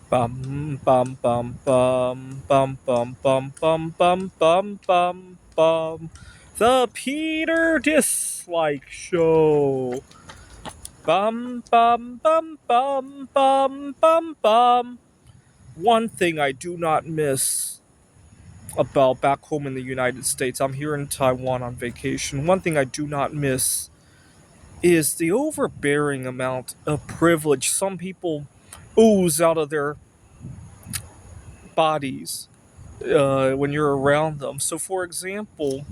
Bum bum bum bum bum bum bum bum bum bum bum bum. The Peter Dislike Show. Bum bum bum bum bum bum bum. One thing I do not miss about back home in the United States. I'm here in Taiwan on vacation. One thing I do not miss is the overbearing amount of privilege some people ooze out of their bodies when you're around them. So, for example,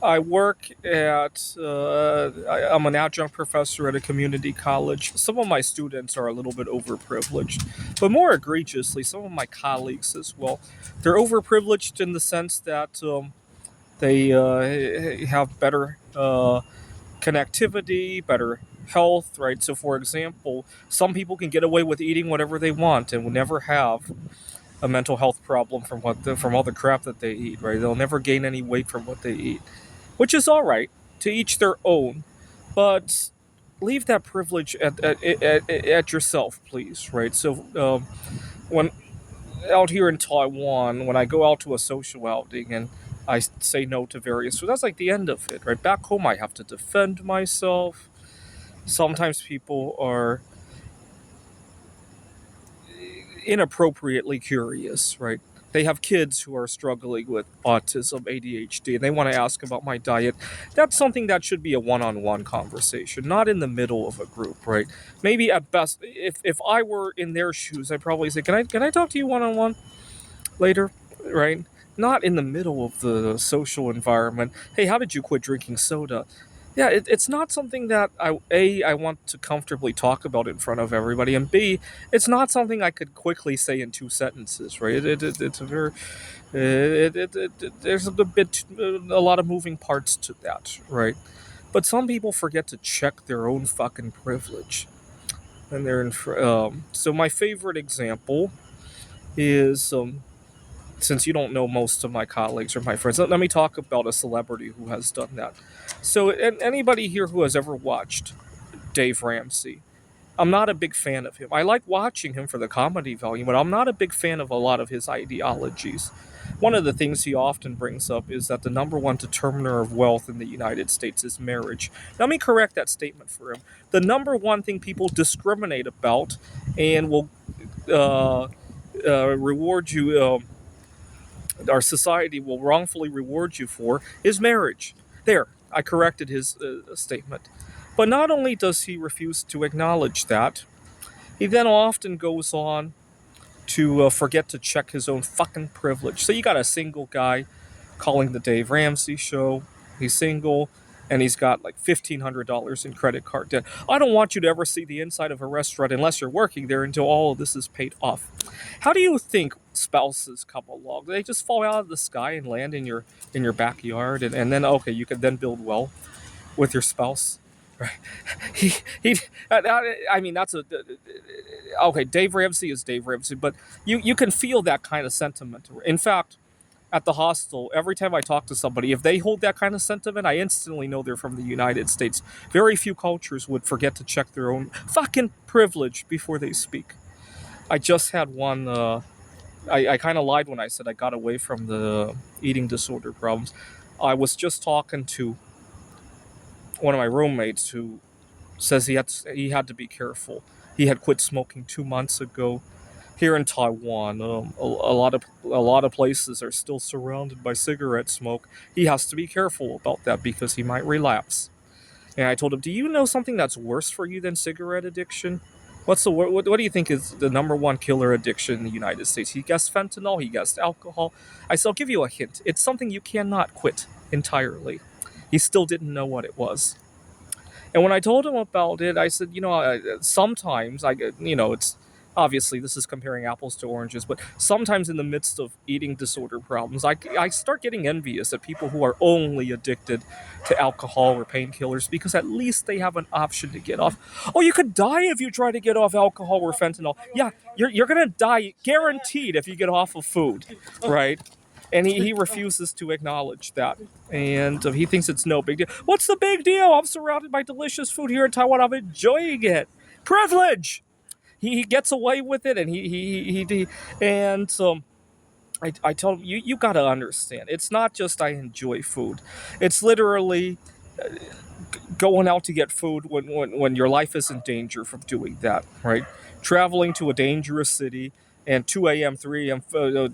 I work at, I'm an adjunct professor at a community college. Some of my students are a little bit overprivileged, but more egregiously, some of my colleagues as well. They're overprivileged in the sense that they have better connectivity, better health, right? So, for example, some people can get away with eating whatever they want and will never have a mental health problem from all the crap that they eat, right? They'll never gain any weight from what they eat, which is all right. To each their own, but leave that privilege at yourself, please, right? So when out here in Taiwan, when I go out to a social outing and I say no to various, so that's like the end of it, right? Back home, I have to defend myself. Sometimes people are inappropriately curious, right? They have kids who are struggling with autism, ADHD, and they want to ask about my diet. That's something that should be a one-on-one conversation, not in the middle of a group, right? Maybe at best, if I were in their shoes, I'd probably say, "Can I talk to you one-on-one later?" Right? Not in the middle of the social environment. Hey, how did you quit drinking soda? Yeah, it's not something that I want to comfortably talk about in front of everybody, and B, it's not something I could quickly say in two sentences, right? It's a very there's a lot of moving parts to that, right? But some people forget to check their own fucking privilege, and so my favorite example is since you don't know most of my colleagues or my friends, let me talk about a celebrity who has done that. So, anybody here who has ever watched Dave Ramsey, I'm not a big fan of him. I like watching him for the comedy value, but I'm not a big fan of a lot of his ideologies. One of the things he often brings up is that the number one determiner of wealth in the United States is marriage. Let me correct that statement for him. The number one thing people discriminate about and will uh, reward you. Our society will wrongfully reward you for is marriage. There, I corrected his statement. But not only does he refuse to acknowledge that, he then often goes on to forget to check his own fucking privilege. So you got a single guy calling the Dave Ramsey show. He's single and he's got like $1,500 in credit card debt. I don't want you to ever see the inside of a restaurant unless you're working there until all of this is paid off. How do you think spouses come along? Do they just fall out of the sky and land in your backyard and then okay, you can then build wealth with your spouse? Right. He, he, I mean, that's a okay. Dave Ramsey is Dave Ramsey, but you can feel that kind of sentiment. In fact, at the hostel, every time I talk to somebody, if they hold that kind of sentiment, I instantly know they're from the United States. Very few cultures would forget to check their own fucking privilege before they speak. I just had one. I kind of lied when I said I got away from the eating disorder problems. I was just talking to one of my roommates who says he had to be careful. He had quit smoking 2 months ago. Here in Taiwan, a lot of places are still surrounded by cigarette smoke. He has to be careful about that because he might relapse. And I told him, "Do you know something that's worse for you than cigarette addiction? What do you think is the number one killer addiction in the United States?" He guessed fentanyl. He guessed alcohol. I said, "I'll give you a hint. It's something you cannot quit entirely." He still didn't know what it was. And when I told him about it, I said, sometimes it's obviously this is comparing apples to oranges, but sometimes in the midst of eating disorder problems, I start getting envious at people who are only addicted to alcohol or painkillers because at least they have an option to get off. Oh, you could die if you try to get off alcohol or fentanyl. Yeah, you're going to die guaranteed if you get off of food, right? And he refuses to acknowledge that. And he thinks it's no big deal. What's the big deal? I'm surrounded by delicious food here in Taiwan. I'm enjoying it. Privilege! he gets away with it, and and I told him, you got to understand, it's not just I enjoy food, it's literally going out to get food when your life is in danger from doing that, right? Traveling to a dangerous city and 2 a.m., 3 a.m.,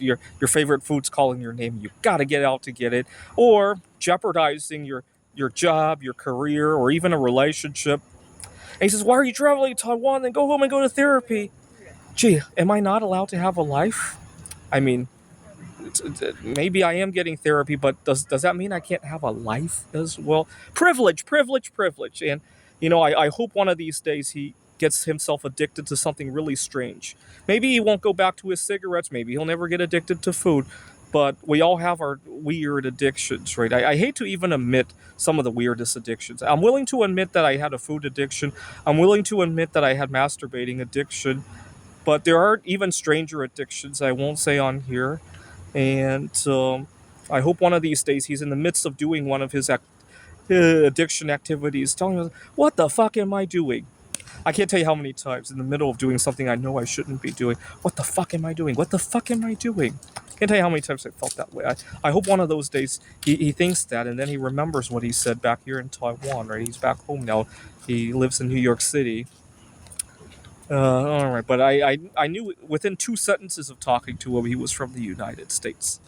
your favorite food's calling your name. You got to get out to get it, or jeopardizing your job, your career, or even a relationship. And he says, "Why are you traveling to Taiwan? Then go home and go to therapy." Gee, am I not allowed to have a life? I mean, maybe I am getting therapy, but does that mean I can't have a life as well? Privilege, privilege, privilege. And I hope one of these days he gets himself addicted to something really strange. Maybe he won't go back to his cigarettes. Maybe he'll never get addicted to food. But we all have our weird addictions, right? I hate to even admit some of the weirdest addictions. I'm willing to admit that I had a food addiction. I'm willing to admit that I had masturbating addiction. But there are even stranger addictions I won't say on here. And I hope one of these days he's in the midst of doing one of his addiction activities, telling us, "What the fuck am I doing?" I can't tell you how many times in the middle of doing something I know I shouldn't be doing. What the fuck am I doing? What the fuck am I doing? Can't tell you how many times I felt that way. I hope one of those days he thinks that, and then he remembers what he said back here in Taiwan, right? He's back home now. He lives in New York City. All right, but I knew within 2 sentences of talking to him he was from the United States.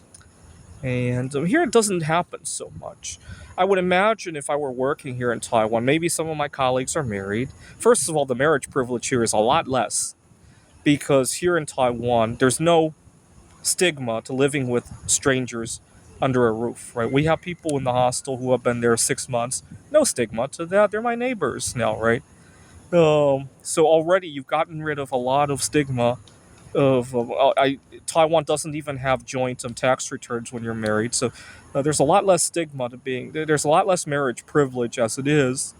And here it doesn't happen so much. I would imagine if I were working here in Taiwan, maybe some of my colleagues are married. First of all, the marriage privilege here is a lot less because here in Taiwan, there's no stigma to living with strangers under a roof, right? We have people in the hostel who have been there 6 months. No stigma to that. They're my neighbors now, right? So already you've gotten rid of a lot of stigma Taiwan doesn't even have joint tax returns when you're married, so there's a lot less stigma to being there's a lot less marriage privilege as it is,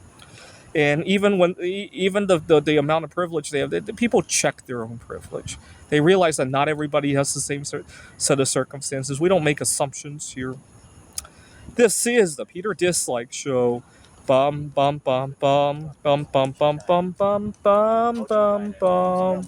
and even the amount of privilege they have, the people check their own privilege. They realize that not everybody has the same set of circumstances. We don't make assumptions here. This is the Peter Dislike Show. Bum bum bum bum bum bum bum bum bum bum bum bum.